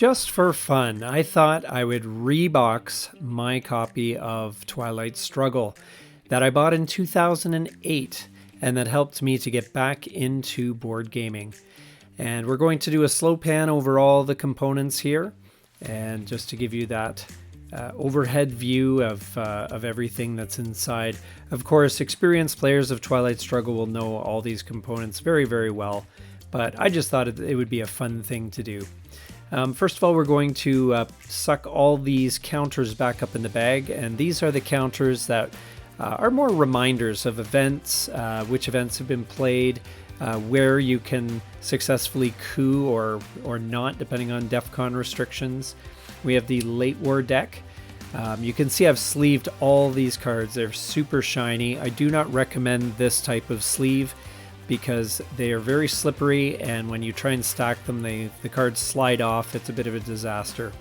Just for fun, I thought I would rebox my copy of Twilight Struggle that I bought in 2008 and that helped me to get back into board gaming. And we're going to do a slow pan over all the components here, and just to give you that overhead view of everything that's inside. Of course, experienced players of Twilight Struggle will know all these components very, very well, but I just thought it would be a fun thing to do. First of all, we're going to suck all these counters back up in the bag, and these are the counters that are more reminders of events, which events have been played, where you can successfully coup or not, depending on DEF CON restrictions. We have the late war deck. You can see I've sleeved all these cards. They're super shiny. I do not recommend this type of sleeve because they are very slippery, and when you try and stack them, the cards slide off. It's a bit of a disaster.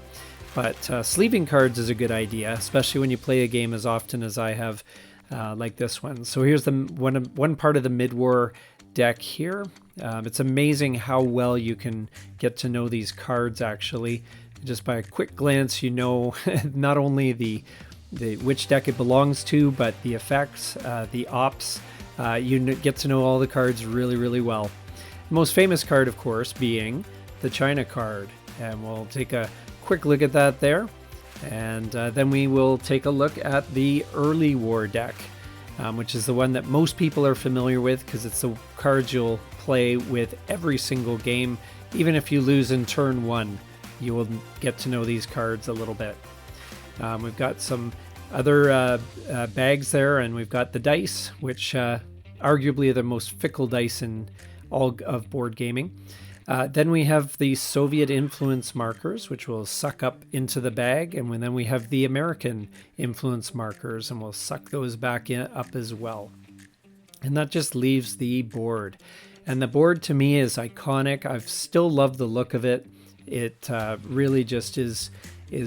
But sleeving cards is a good idea, especially when you play a game as often as I have, like this one. So here's the one part of the mid-war deck here. It's amazing how well you can get to know these cards, actually. Just by a quick glance, you know not only the which deck it belongs to, but the effects, the ops. You get to know all the cards really, really well. The most famous card, of course, being the China card. And we'll take a quick look at that there. And then we will take a look at the early war deck, which is the one that most people are familiar with because it's the cards you'll play with every single game. Even if you lose in turn one, you will get to know these cards a little bit. We've got some other bags there, and we've got the dice, which arguably are the most fickle dice in all of board gaming. Then we have the Soviet influence markers, which will suck up into the bag, and then we have the American influence markers, and we'll suck those back up as well. And that just leaves the board. And the board to me is iconic. I've still loved the look of it. It really just is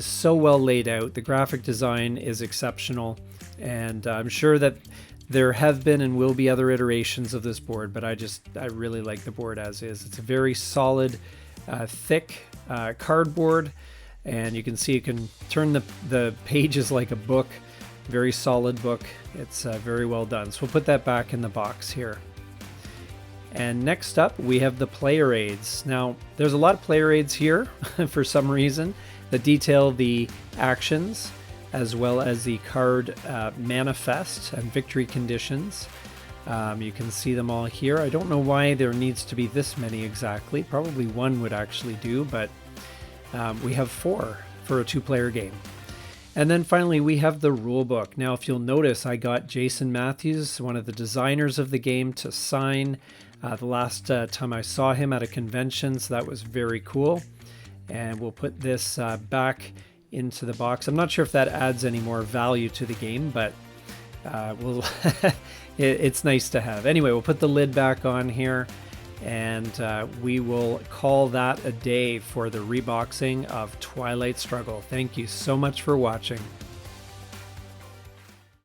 so well laid out. The graphic design is exceptional, and I'm sure that there have been and will be other iterations of this board, but I really like the board as is. It's a very solid, thick cardboard, and you can see you can turn the pages like a book. Very solid book. It's very well done. So we'll put that back in the box here. And next up, we have the player aids. Now, there's a lot of player aids here for some reason that detail the actions as well as the card manifest and victory conditions. You can see them all here. I don't know why there needs to be this many exactly. Probably one would actually do, but we have 4 for a 2-player game. And then finally, we have the rule book. Now, if you'll notice, I got Jason Matthews, one of the designers of the game, to sign the last time I saw him at a convention, so that was very cool. And we'll put this back into the box. I'm not sure if that adds any more value to the game, but it's nice to have. Anyway, we'll put the lid back on here, and we will call that a day for the reboxing of Twilight Struggle. Thank you so much for watching.